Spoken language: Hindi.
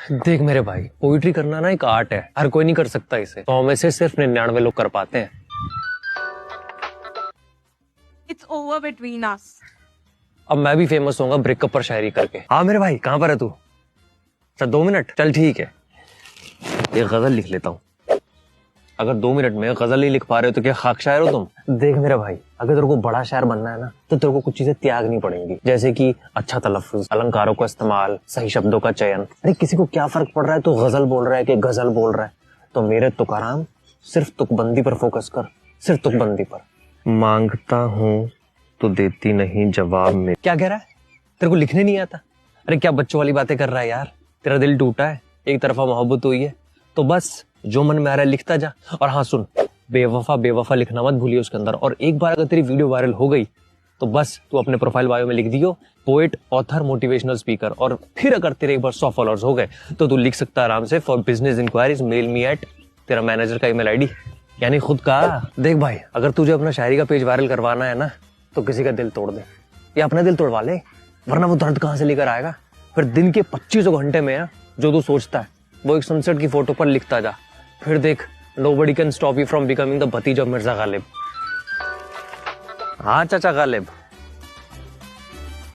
देख मेरे भाई, पोइट्री करना ना एक आर्ट है, हर कोई नहीं कर सकता इसे। 100 में से सिर्फ 99 लोग कर पाते हैं। It's over between us. अब मैं भी फेमस होऊंगा ब्रेकअप पर शायरी करके। हाँ मेरे भाई, कहाँ पर है तू? अच्छा 2 मिनट, चल ठीक है, एक गजल लिख लेता हूँ। अगर 2 मिनट में गजल नहीं लिख पा रहे हो तो क्या खाक शायर हो तुम? देख मेरे भाई, अगर तेरे को बड़ा शायर बनना है ना तो तेरे को कुछ चीजें त्यागनी पड़ेंगी, जैसे कि अच्छा तलफ्फुज, अलंकारों का इस्तेमाल, सही शब्दों का चयन। अरे किसी को क्या फर्क पड़ रहा है तू गजल बोल रहा है कि गजल बोल रहा है? तो मेरे तुकाराम, सिर्फ तुकबंदी पर फोकस कर, सिर्फ तुकबंदी पर। मांगता हूँ तो देती नहीं जवाब में। क्या कह रहा है? तेरे को लिखने नहीं आता? अरे क्या बच्चों वाली बातें कर रहा है यार? तेरा दिल टूटा है, एक तरफा मोहब्बत हुई है, तो बस जो मन में आ रहा है लिखता जा। और हाँ सुन, बेवफा बेवफा लिखना मत भूलिए उसके अंदर। और एक बार अगर तेरी वीडियो वायरल हो गई तो बस तू अपने प्रोफाइल बायो में लिख दियो पोएट, ऑथर, मोटिवेशनल स्पीकर। और फिर अगर तेरे एक बार 100 फॉलोअर्स हो गए तो तू लिख सकता है आराम से, for business inquiries mail me at, तेरा मैनेजर का ईमेल आईडी, यानी खुद का। देख भाई, अगर तुझे अपना शायरी का पेज वायरल करवाना है ना तो किसी का दिल तोड़ दे या अपना दिल तोड़वा ले, वरना वो दर्द कहाँ से लेकर आएगा? फिर दिन के 25 घंटे में ना जो तू सोचता है वो एक सनसेट की फोटो पर लिखता जा। फिर देख, nobody can stop you from becoming the भतीजा मिर्जा गालिब। हाँ चाचा गालिब।